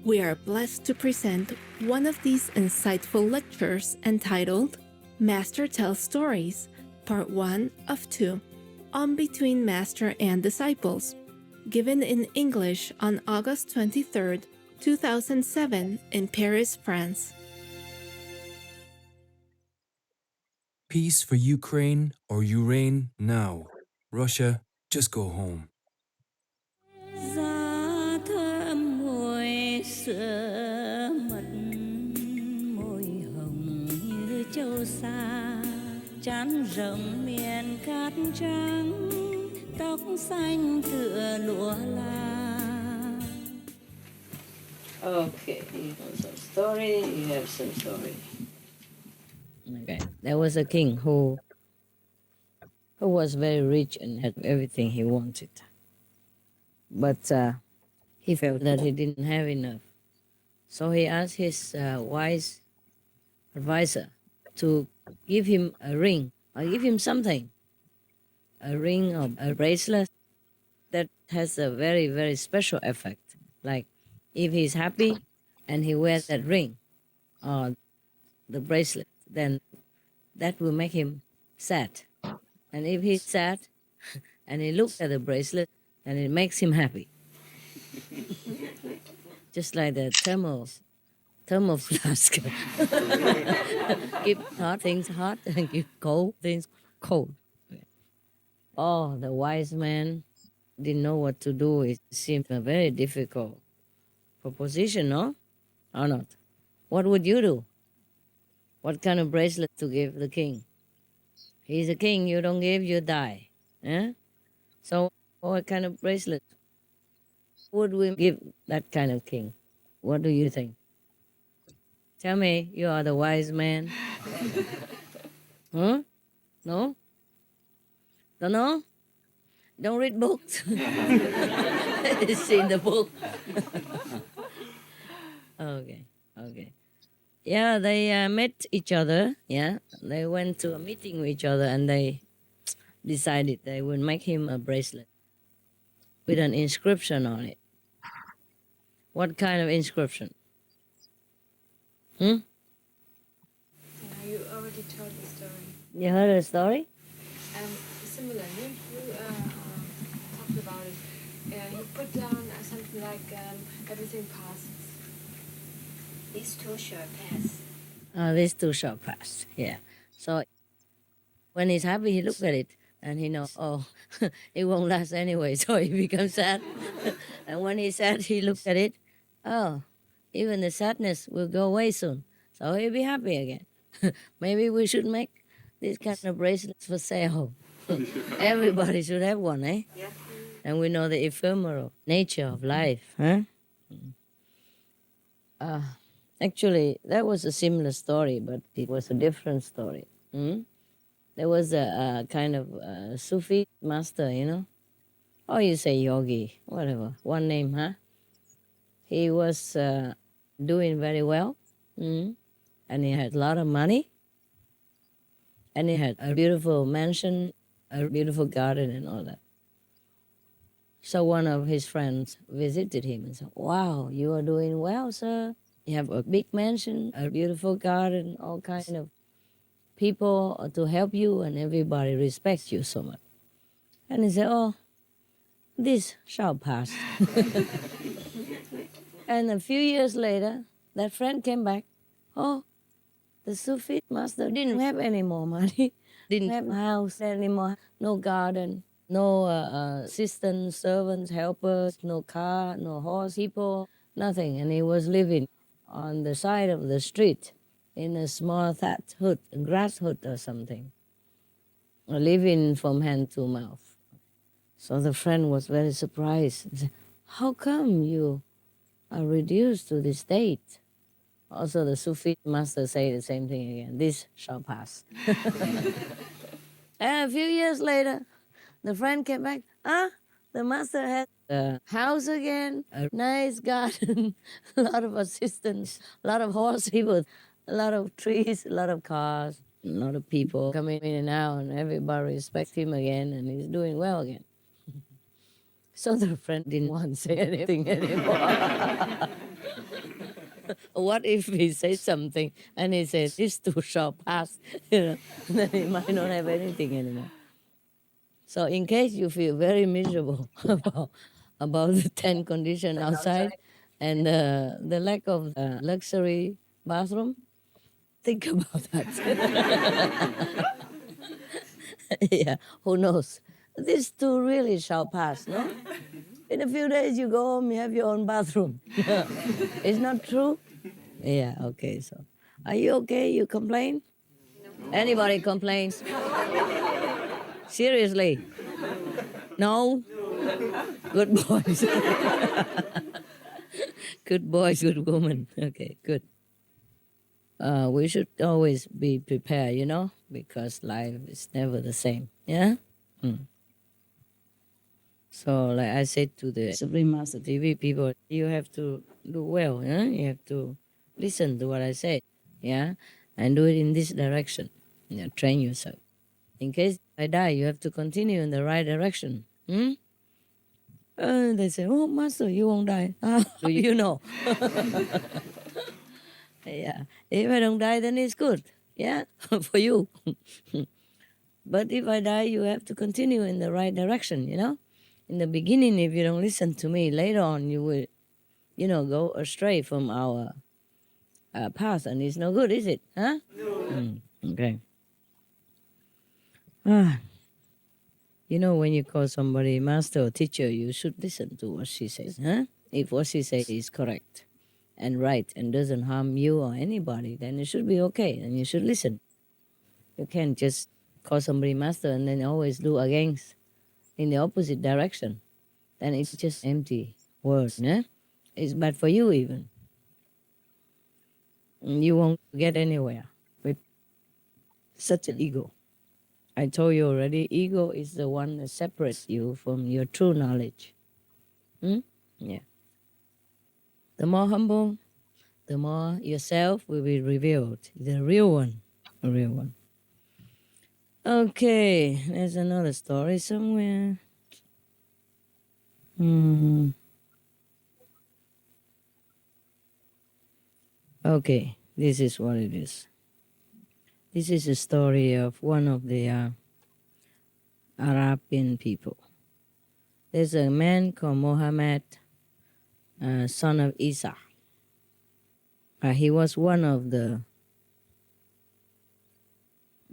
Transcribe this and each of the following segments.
We are blessed to present one of these insightful lectures entitled Master Tells Stories, Part 1 of 2, on Between Master and Disciples, given in English on August 23, 2007 in Paris, France. Peace for Ukraine or Ukraine now. Russia, just go home. Giá thơm mùi sữa mật, môi hồng như châu sa, trán rộng miền cát trắng, tóc xanh tựa lụa la. Okay, you have some story, you have some story. Okay, there was a king who was very rich and had everything he wanted. But he felt that he didn't have enough. So he asked his wise advisor to give him a ring or give him something, a ring or a bracelet that has a very, very special effect. Like if he's happy and he wears that ring or the bracelet, then that will make him sad. And if he's sad and he looks at the bracelet, then it makes him happy. Just like the thermal flask. Keep hot things hot and keep cold things cold. Oh, the wise man didn't know what to do. It seemed a very difficult proposition, no? Or not? What would you do? What kind of bracelet to give the king? He's a king, you don't give, you die. Eh? So what kind of bracelet would we give that kind of king? What do you think? Tell me, you are the wise man. Huh? No? Don't know? Don't read books. It's in the book. Okay. Yeah, they met each other. Yeah, they went to a meeting with each other and they decided they would make him a bracelet with an inscription on it. What kind of inscription? You already told the story. You heard the story? Similar. You talked about it. You put down something like everything passes. These two shall pass. These two shall pass. Yeah. So when he's happy, he looks at it and he knows, oh, it won't last anyway. So he becomes sad. And when he's sad, he looks at it. Oh, even the sadness will go away soon. So he'll be happy again. Maybe we should make these kind of bracelets for sale. Everybody should have one, eh? Yeah. And we know the ephemeral nature of life, huh? Actually, that was a similar story, but it was a different story. There was a kind of Sufi master, you know? Or you say yogi, whatever, one name, huh? He was doing very well, and he had a lot of money, and he had a beautiful mansion, a beautiful garden and all that. So one of his friends visited him and said, wow, you are doing well, sir. You have a big mansion, a beautiful garden, all kind of people to help you, and everybody respects you so much. And he said, oh, this shall pass. And a few years later, that friend came back. Oh, the Sufi master didn't have any more money, didn't have a house anymore, no garden, no assistants, servants, helpers, no car, no horse, people, nothing. And he was living on the side of the street in a small thatch hut, a grass hut or something, living from hand to mouth. So the friend was very surprised and said, how come you are reduced to this state? Also, the Sufi master said the same thing again, this shall pass. And a few years later, the friend came back, the master had a house again, a nice garden, a lot of assistants, a lot of horse people, a lot of trees, a lot of cars, a lot of people coming in and out, and everybody respects him again, and he's doing well again. So the friend didn't want to say anything anymore. What if he says something and he says, this too shall pass, you know, then he might not have anything anymore. So in case you feel very miserable about the 10 condition outside and the lack of luxury bathroom, think about that. Yeah, who knows? This too really shall pass, no? In a few days you go home, you have your own bathroom. It's not true? Yeah, okay, so. Are you okay? You complain? Anybody complains? Seriously? No? Good boys. Good boys, good woman. Okay, good. We should always be prepared, you know, because life is never the same. Yeah? So, like I said to the Supreme Master TV people, you have to do well. Yeah? You have to listen to what I say. Yeah? And do it in this direction. Yeah, train yourself. In case I die, you have to continue in the right direction. Hmm? They say, oh, Master, you won't die. How do you know? Yeah. If I don't die, then it's good. Yeah, for you. But if I die, you have to continue in the right direction, you know? In the beginning, if you don't listen to me, later on you will, you know, go astray from our path, and it's no good, is it? Huh? No. Okay. Ah, you know, when you call somebody master or teacher, you should listen to what she says, huh? If what she says is correct and right and doesn't harm you or anybody, then it should be okay, and you should listen. You can't just call somebody master and then always do against in the opposite direction. Then it's just empty words, yeah? It's bad for you even. You won't get anywhere with such an ego. I told you already, ego is the one that separates you from your true knowledge. Hmm? Yeah. The more humble, the more yourself will be revealed. The real one. The real one. Okay, there's another story somewhere. Okay, this is what it is. This is a story of one of the Arabian people. There's a man called Mohammed, son of Isa. He was one of the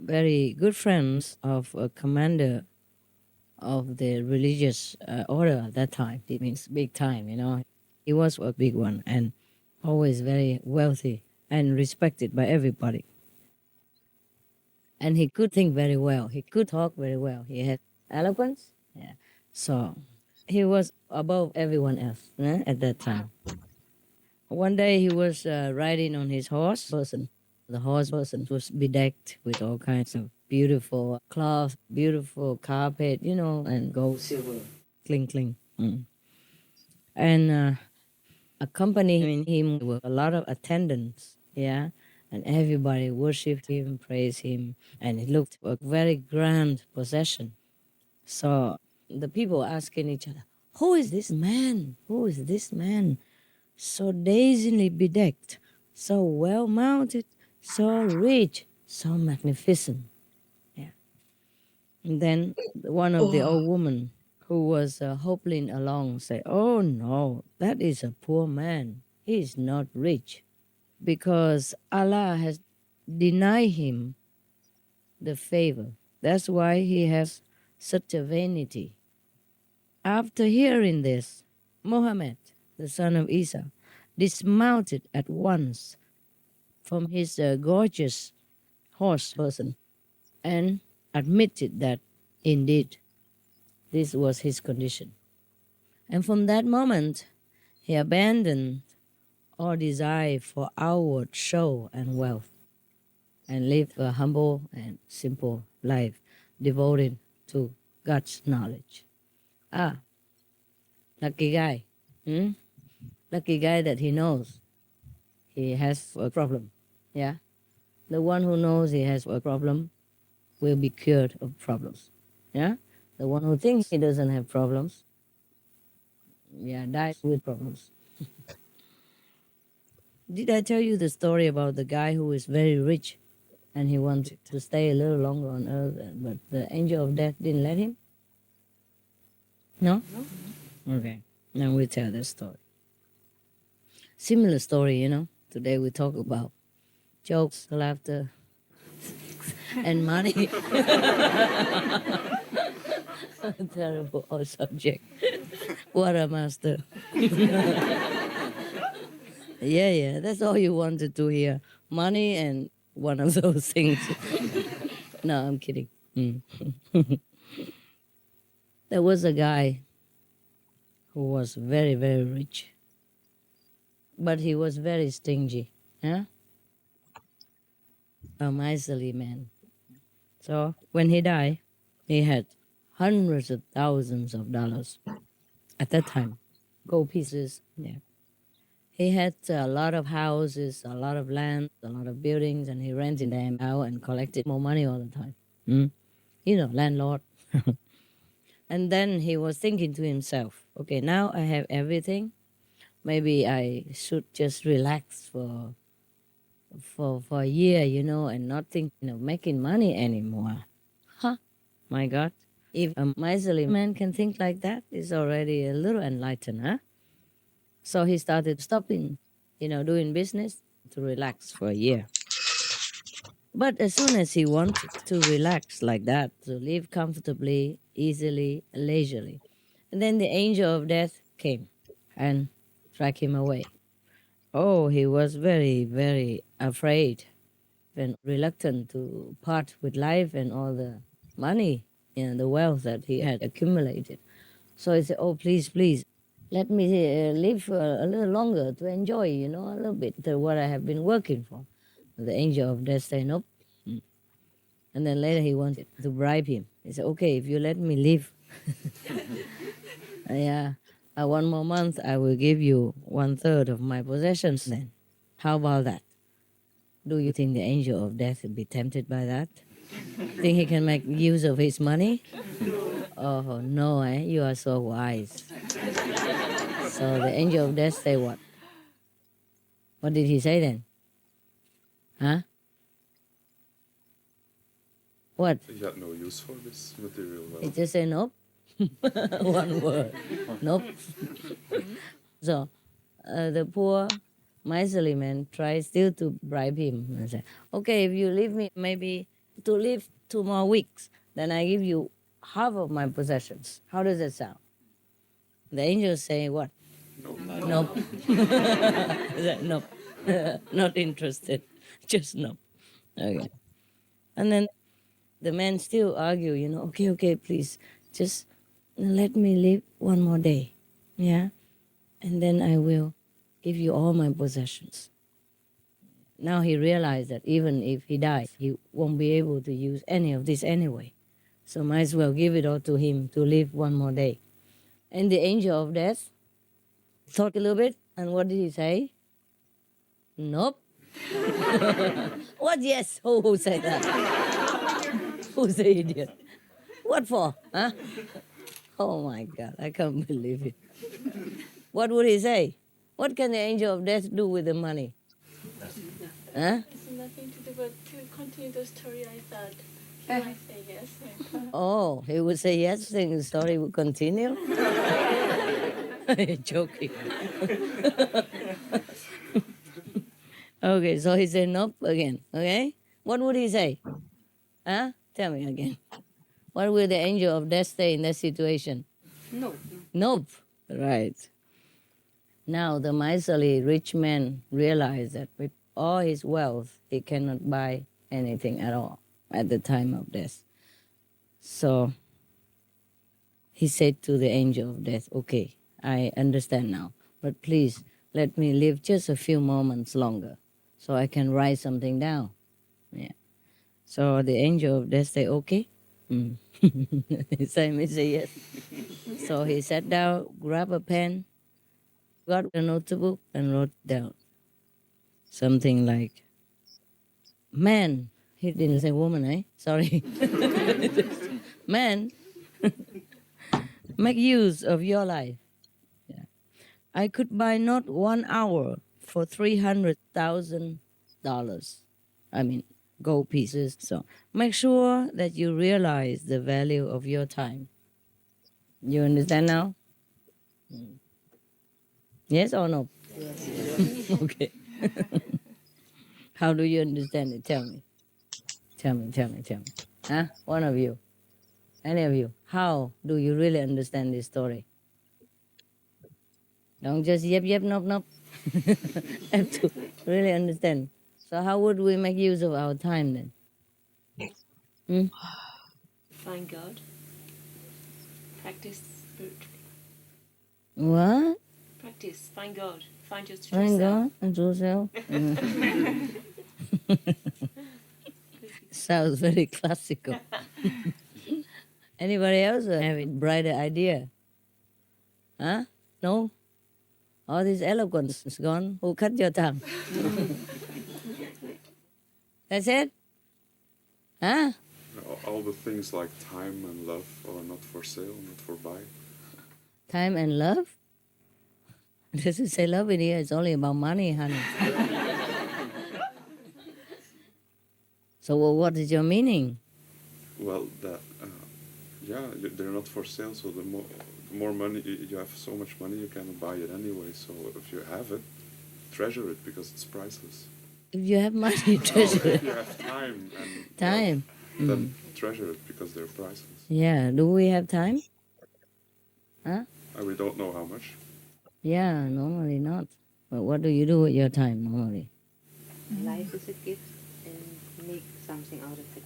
very good friends of a commander of the religious order at that time. It means big time, you know. He was a big one and always very wealthy and respected by everybody. And he could think very well. He could talk very well. He had eloquence. Yeah. So he was above everyone else at that time. One day he was riding on his horse person. The horse person was bedecked with all kinds of beautiful cloth, beautiful carpet, you know, and gold, silver, cling, cling. And accompanying him were a lot of attendants, yeah, and everybody worshipped him, praised him, and it looked a very grand procession. So the people asking each other, who is this man? Who is this man? So dazingly bedecked, so well mounted, so rich, so magnificent. Yeah. And then one of the old women who was hobbling along said, oh no, that is a poor man. He is not rich because Allah has denied him the favor. That's why he has such a vanity. After hearing this, Muhammad, the son of Isa, dismounted at once from his gorgeous horse person and admitted that indeed this was his condition. And from that moment, he abandoned all desire for outward show and wealth and lived a humble and simple life devoted to God's knowledge. Ah, lucky guy. Lucky guy that he knows he has a problem. Yeah. The one who knows he has a problem will be cured of problems. Yeah. The one who thinks he doesn't have problems, yeah, dies with problems. Did I tell you the story about the guy who is very rich and he wanted to stay a little longer on earth, but the angel of death didn't let him? No? Okay. Now we tell the story. Similar story, you know. Today we talk about jokes, laughter, and money. Terrible old subject. What a master. Yeah, that's all you wanted to hear. Money and one of those things. No, I'm kidding. There was a guy who was very, very rich, but he was very stingy. Yeah? A miserly man. So when he died, he had hundreds of thousands of dollars at that time, gold pieces. Yeah. He had a lot of houses, a lot of land, a lot of buildings, and he rented them out and collected more money all the time. You know, landlord. And then he was thinking to himself, okay, now I have everything. Maybe I should just relax for a year, you know, and not think, making money anymore. Huh? My God. If a miserly man can think like that, he's already a little enlightened, huh? So he started stopping, doing business to relax for a year. But as soon as he wanted to relax like that, to live comfortably, easily, leisurely, and then the angel of death came and dragged him away. Oh, he was very, very afraid and reluctant to part with life and all the money and the wealth that he had accumulated. So he said, oh, please, please, let me live a little longer to enjoy, a little bit what I have been working for. The angel of death said, nope. And then later he wanted to bribe him. He said, okay, if you let me live, yeah, 1 more month, I will give you 1/3 of my possessions then. How about that? Do you think the angel of death would be tempted by that? Think he can make use of his money? Oh, no, you are so wise. So the angel of death say what? What did he say then? Huh? What? He had no use for this material He wealth. just said nope. One word. Nope. So the poor miserly man tried still to bribe him and said, okay, if you leave me maybe to live 2 more weeks, then I give you half of my possessions. How does that sound? The angel say what? Nope. Nope. Not interested. Just nope. Okay. And then the man still argue, okay, please, just let me live 1 more day. Yeah? And then I will give you all my possessions. Now he realized that even if he dies, he won't be able to use any of this anyway. So might as well give it all to him to live 1 more day. And the angel of death thought a little bit, and what did he say? Nope. What yes? Who said that? Who's the idiot? What for? Huh? Oh my God, I can't believe it. What would he say? What can the angel of death do with the money? Huh? It's nothing to do but to continue the story. I thought he might say yes. Oh, he would say yes, then the story would continue? You're joking. Okay, so he said nope again, okay? What would he say? Huh? Tell me again. What will the angel of death say in that situation? No. Nope. Right. Now the miserly rich man realized that with all his wealth, he cannot buy anything at all at the time of death. So he said to the angel of death, okay, I understand now, but please let me live just a few moments longer so I can write something down. Yeah. So the angel of death said, okay. Simon said yes. So he sat down, grabbed a pen, got a notebook, and wrote down something like, man, he didn't say woman, Sorry. Man, make use of your life. Yeah. I could buy not 1 hour for $300,000. I mean, gold pieces. So make sure that you realize the value of your time. You understand now? Yes or no? Okay. How do you understand it? Tell me. Tell me. Huh? One of you. Any of you. How do you really understand this story? Don't just yep, nope. Have to really understand. So how would we make use of our time then? Find God. Practice spiritually. What? Practice. Find God. Find your true Thank self. God and true self. Sounds very classical. Anybody else have a brighter idea? Huh? No? All this eloquence is gone. Who cut your tongue? That's it? Huh? All the things like time and love are not for sale, not for buy. Time and love? Does it say love in here? It's only about money, honey. So what is your meaning? Well, that they're not for sale. So the more money you have, so much money you cannot buy it anyway. So if you have it, treasure it because it's priceless. If you have money, treasure If it. you have time and Time. love, then treasure it because they're priceless. Yeah. Do we have time? Huh? And we don't know how much. Yeah, normally not. But what do you do with your time normally? Life is a gift and make something out of it.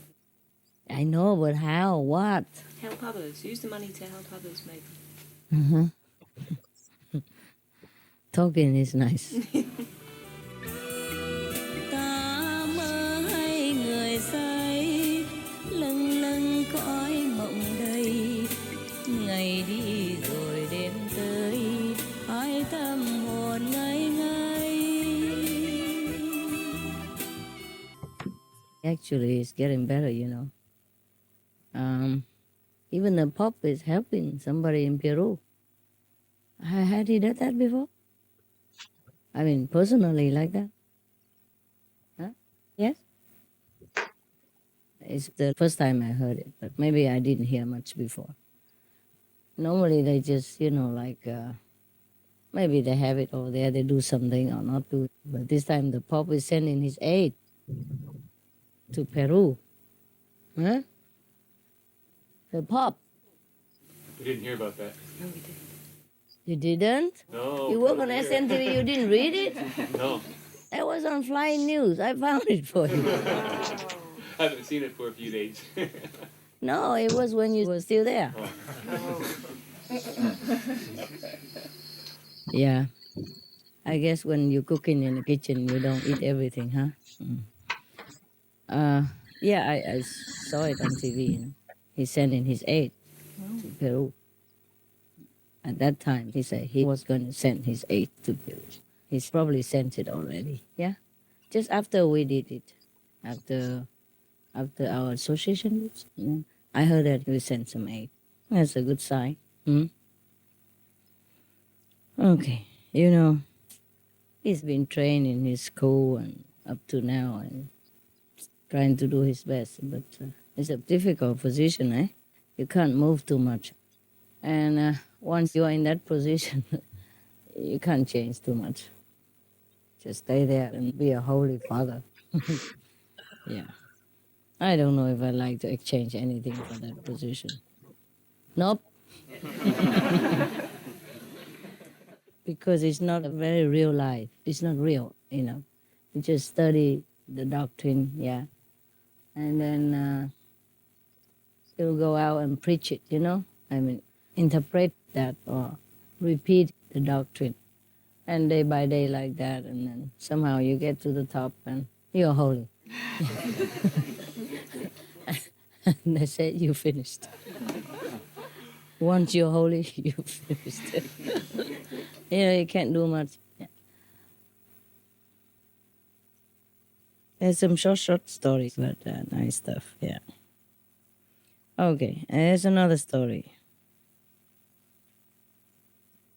I know, but how? What? Help others. Use the money to help others, maybe. Talking is nice. Ngày đi rồi đêm tới, hãy tâm hồn ngây ngây. Actually, it's getting better, you know. Even the Pope is helping somebody in Peru. Had he done that before? I mean, personally, like that? Huh? Yes? It's the first time I heard it, but maybe I didn't hear much before. Normally, they just, maybe they have it over there, they do something or not do it. But this time, the Pope is sending his aid to Peru. Huh? The Pope. We didn't hear about that. No, we didn't. You didn't? No. You work on here. SNTV, you didn't read it? No. That was on Flying News. I found it for you. I haven't seen it for a few days. No, it was when you were still there. Yeah. I guess when you're cooking in the kitchen, you don't eat everything, huh? Yeah, I saw it on TV. You know. He's sending his aid to Peru. At that time, he said he was going to send his aid to Peru. He's probably sent it already. Yeah, just after we did it, after our association groups, you know, I heard that we sent some aid. That's a good sign. Okay, you know, he's been trained in his school and up to now and trying to do his best, but it's a difficult position, eh? You can't move too much. And once you are in that position, you can't change too much. Just stay there and be a holy father. Yeah. I don't know if I like to exchange anything for that position. Nope. Because it's not a very real life. It's not real, you know. You just study the doctrine, yeah. And then you'll go out and preach it, you know. I mean, interpret that or repeat the doctrine. And day by day like that, and then somehow you get to the top and you're holy. And they say you finished. Once you're holy, you finished. You know, you can't do much. Yeah. There's some short stories, but nice stuff, yeah. Okay, here's another story.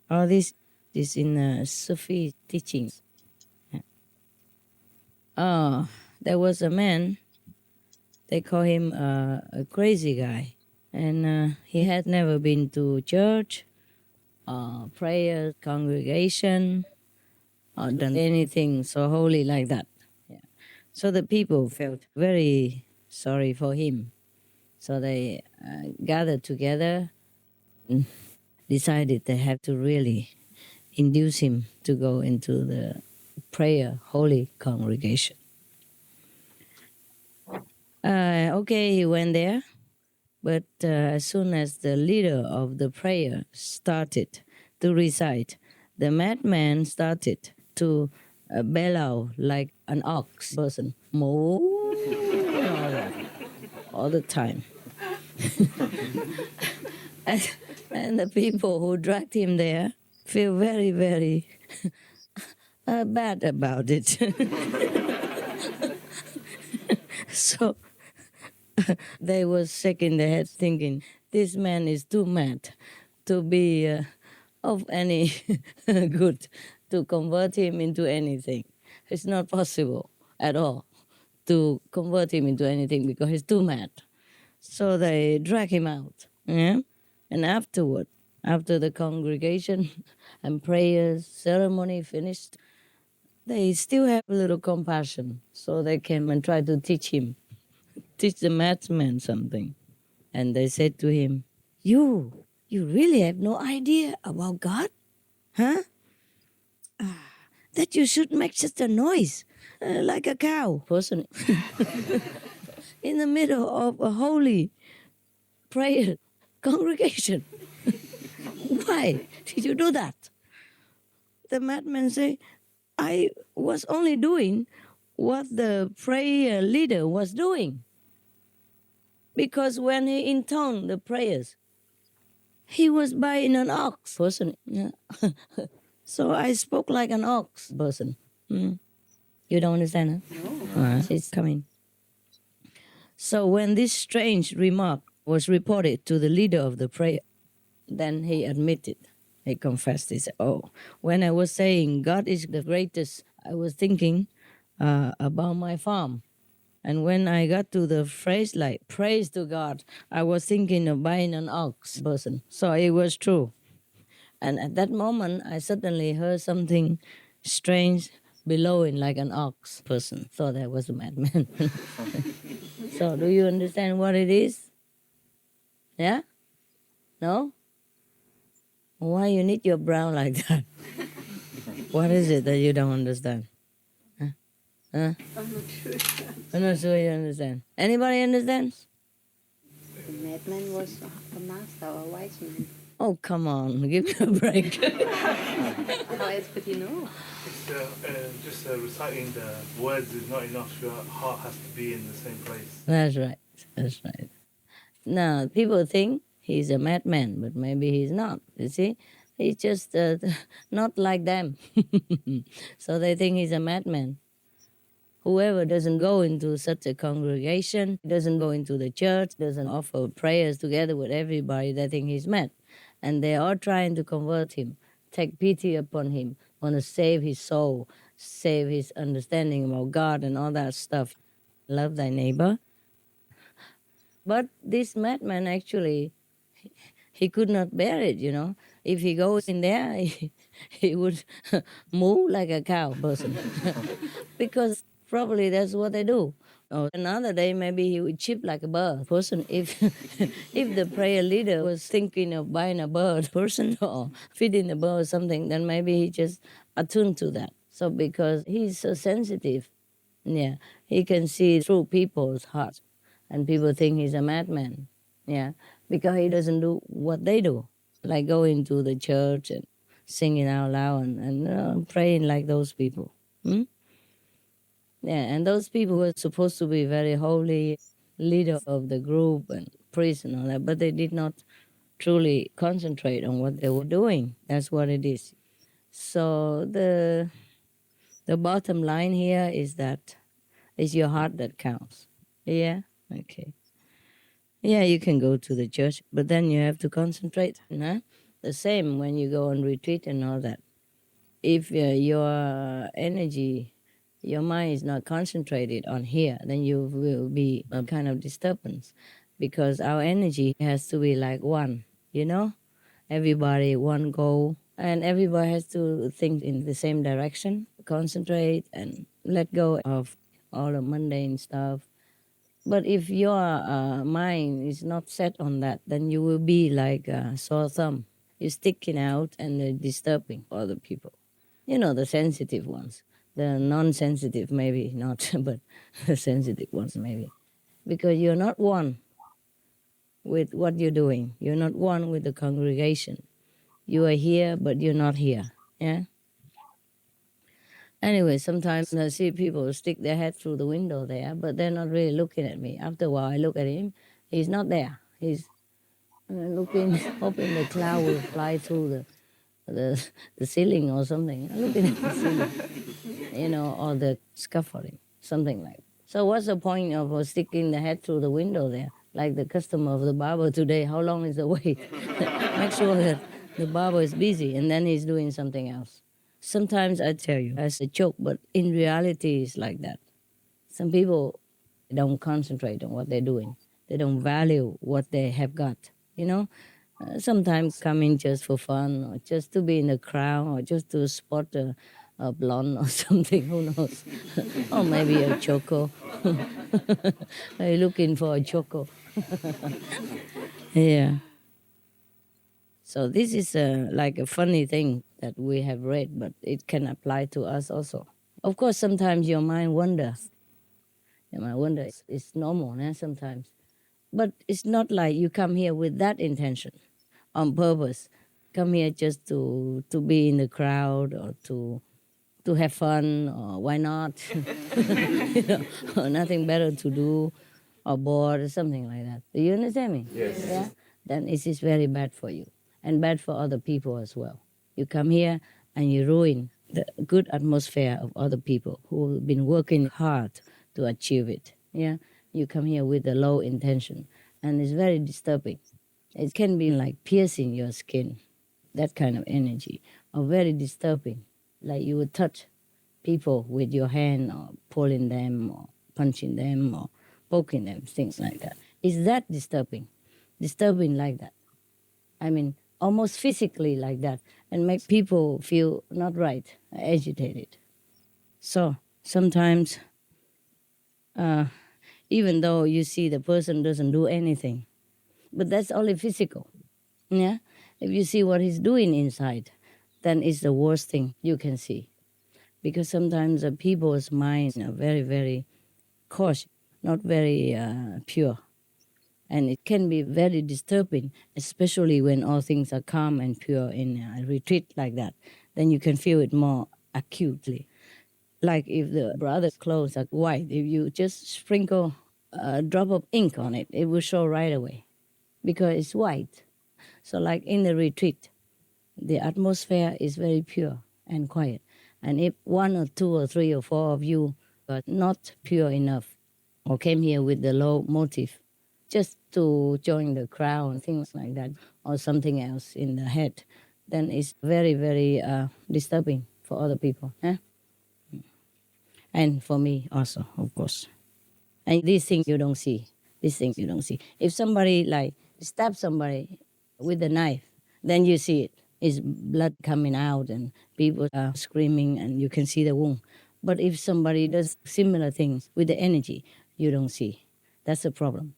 All this is in Sufi teachings. There was a man, they call him a crazy guy. And he had never been to church, prayer, congregation, or done anything so holy like that. Yeah. So the people felt very sorry for him. So they gathered together and decided they have to really induce him to go into the prayer holy congregation. Okay, he went there, but as soon as the leader of the prayer started to recite, the madman started to bellow like an ox person, moo, all the time. and the people who dragged him there feel very, very bad about it. So they were shaking their heads thinking, this man is too mad to be of any good, to convert him into anything. It's not possible at all to convert him into anything because he's too mad. So they drag him out. Yeah? And afterward, after the congregation and prayers, ceremony finished, they still have a little compassion. So they came and tried to teach the madman something. And they said to him, you really have no idea about God? Huh? That you should make such a noise like a cow person in the middle of a holy prayer congregation. Why did you do that? The madman say, I was only doing what the prayer leader was doing. Because when he intoned the prayers, he was buying an ox person. Yeah. So I spoke like an ox person. Mm. You don't understand, huh? No. It's coming. So when this strange remark was reported to the leader of the prayer, then he admitted, he confessed, he said, oh, when I was saying God is the greatest, I was thinking about my farm. And when I got to the phrase like, praise to God, I was thinking of buying an ox person. So it was true. And at that moment, I suddenly heard something strange bellowing like an ox person. Thought I was a madman. So do you understand what it is? Yeah? No? Why you need your brow like that? What is it that you don't understand? Huh? I'm not sure. I'm not sure you understand. Anybody understand? The madman was a master or a wise man. Oh, come on, give me a break. How else could you know? Just reciting the words is not enough. Your heart has to be in the same place. That's right. That's right. Now, people think he's a madman, but maybe he's not. You see? He's just not like them. So they think he's a madman. Whoever doesn't go into such a congregation, doesn't go into the church, doesn't offer prayers together with everybody, they think he's mad. And they are trying to convert him, take pity upon him, want to save his soul, save his understanding about God and all that stuff. Love thy neighbor. But this madman actually, he could not bear it, you know. If he goes in there, he would moo like a cow person. Because probably that's what they do. Or another day, maybe he would chip like a bird person. If if the prayer leader was thinking of buying a bird person or feeding the bird or something, then maybe he just attuned to that. So because he's so sensitive, yeah, he can see through people's hearts, and people think he's a madman, yeah, because he doesn't do what they do, like going to the church and singing out loud and praying like those people. Hmm? Yeah, and those people were supposed to be very holy, leader of the group and priest and all that, but they did not truly concentrate on what they were doing. That's what it is. So the bottom line here is that it's your heart that counts. Yeah? Okay. Yeah, you can go to the church, but then you have to concentrate. Huh? The same when you go on retreat and all that. If your energy, your mind is not concentrated on here, then you will be a kind of disturbance, because our energy has to be like one, you know? Everybody one goal, and everybody has to think in the same direction, concentrate and let go of all the mundane stuff. But if your mind is not set on that, then you will be like a sore thumb. You're sticking out and disturbing other people. You know, the sensitive ones. The non-sensitive, maybe not, but the sensitive ones, maybe. Because you're not one with what you're doing. You're not one with the congregation. You are here, but you're not here. Yeah? Anyway, sometimes I see people stick their head through the window there, but they're not really looking at me. After a while, I look at him. He's not there. He's looking, hoping the cloud will fly through the ceiling or something. Looking at the ceiling, you know, or the scaffolding, something like that. So what's the point of sticking the head through the window there? Like the customer of the barber today, how long is the wait? Make sure that the barber is busy and then he's doing something else. Sometimes I tell you as a joke, but in reality it's like that. Some people don't concentrate on what they're doing. They don't value what they have got, you know? Sometimes come in just for fun or just to be in the crowd or just to spot a blonde or something, who knows? Or maybe a choco. Are you looking for a choco? Yeah. So this is like a funny thing that we have read, but it can apply to us also. Of course, sometimes your mind wanders. Your mind wanders. It's normal sometimes. But it's not like you come here with that intention on purpose. Come here just to be in the crowd or to have fun, or why not? You know, or nothing better to do, or bored, or something like that. Do you understand me? Yes. Yeah? Then it is very bad for you and bad for other people as well. You come here and you ruin the good atmosphere of other people who have been working hard to achieve it. Yeah? You come here with a low intention, and it's very disturbing. It can be like piercing your skin, that kind of energy, or very disturbing. Like you would touch people with your hand, or pulling them, or punching them, or poking them, things like that. Is that disturbing? Disturbing like that. I mean, almost physically like that, and make people feel not right, agitated. So sometimes, even though you see the person doesn't do anything, but that's only physical. Yeah? If you see what he's doing inside, then it's the worst thing you can see. Because sometimes people's minds are very, very coarse, not very pure. And it can be very disturbing, especially when all things are calm and pure in a retreat like that. Then you can feel it more acutely. Like if the brother's clothes are white, if you just sprinkle a drop of ink on it, it will show right away because it's white. So like in the retreat, the atmosphere is very pure and quiet. And if one or two or three or four of you are not pure enough or came here with the low motive, just to join the crowd and things like that, or something else in the head, then it's very, very disturbing for other people. And for me also, of course. And these things you don't see. These things you don't see. If somebody like stabs somebody with a knife, then you see it. It's blood coming out and people are screaming and you can see the wound. But if somebody does similar things with the energy, you don't see. That's a problem.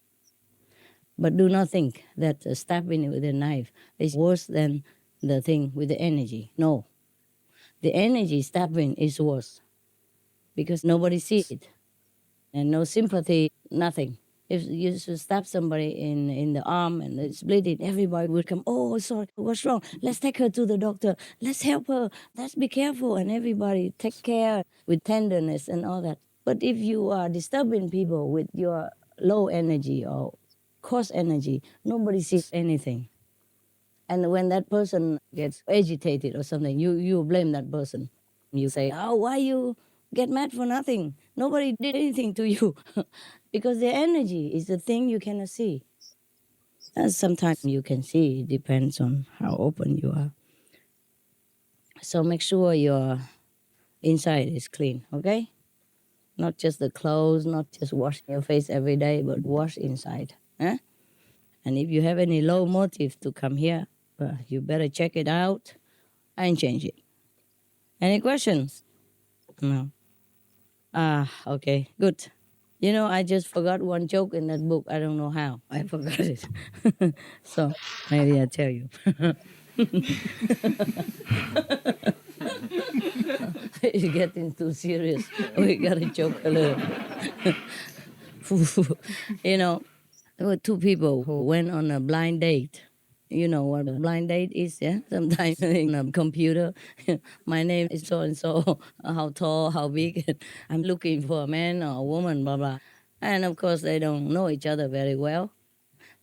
But do not think that stabbing with a knife is worse than the thing with the energy. No. The energy stabbing is worse because nobody sees it. And no sympathy, nothing. If you should stab somebody in the arm and it's bleeding, everybody would come, oh, sorry, what's wrong? Let's take her to the doctor. Let's help her. Let's be careful. And everybody take care with tenderness and all that. But if you are disturbing people with your low energy or coarse energy, nobody sees anything. And when that person gets agitated or something, you blame that person. You say, oh, why you get mad for nothing? Nobody did anything to you. Because the energy is the thing you cannot see. And sometimes you can see, it depends on how open you are. So make sure your inside is clean, okay? Not just the clothes, not just washing your face every day, but wash inside. Huh? And if you have any low motive to come here, you better check it out and change it. Any questions? No. Okay, good. You know, I just forgot one joke in that book. I don't know how. I forgot it. So maybe I'll tell you. It's getting too serious. We gotta joke a little. You know, there were two people who went on a blind date. You know what a blind date is, yeah? Sometimes in a computer, my name is so and so, how tall, how big, I'm looking for a man or a woman, blah, blah. And of course, they don't know each other very well.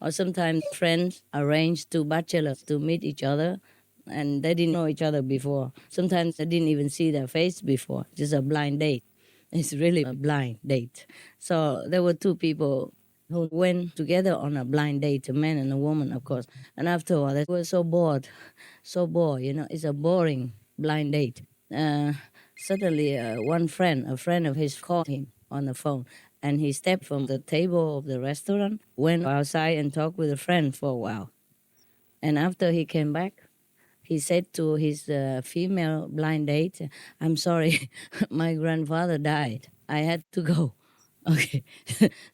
Or sometimes friends arrange two bachelors to meet each other and they didn't know each other before. Sometimes they didn't even see their face before, just a blind date. It's really a blind date. So there were two people who went together on a blind date, a man and a woman, of course. And after a while, they were so bored, you know, it's a boring blind date. Suddenly, one friend, a friend of his, called him on the phone, and he stepped from the table of the restaurant, went outside and talked with a friend for a while. And after he came back, he said to his female blind date, "I'm sorry, my grandfather died. I had to go." Okay.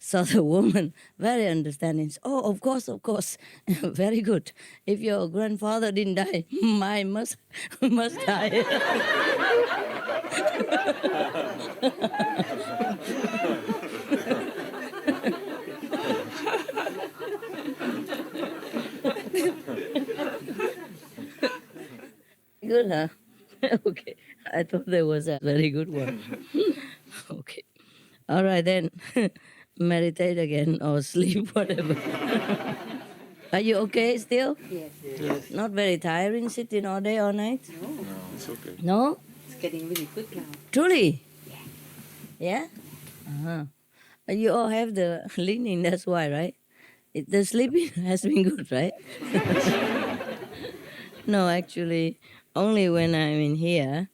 So the woman, very understanding, "Oh, of course. Very good. If your grandfather didn't die, mine must die." Good, huh? Okay. I thought there was a very good one. Okay. All right, then. Meditate again or sleep, whatever. Are you okay still? Yes. Not very tiring sitting all day, all night? No, It's okay. No? it's getting really good now. Truly? Yeah? Uh-huh. You all have the leaning, that's why, right? The sleeping has been good, right? No, actually, only when I'm in here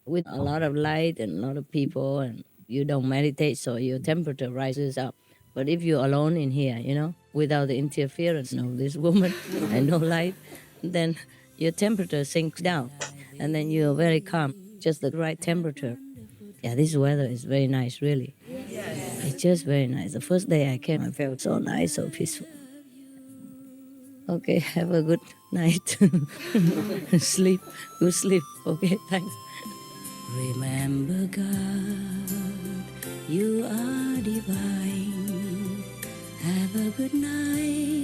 with a lot of light and a lot of people and you don't meditate, so your temperature rises up. But if you're alone in here, you know, without the interference of this woman and no light, then your temperature sinks down and then you're very calm, just the right temperature. Yeah, this weather is very nice, really. It's just very nice. The first day I came, I felt so nice, so peaceful. Okay, have a good night. Sleep, good sleep. Okay, thanks. Remember, God, you are divine. Have a good night.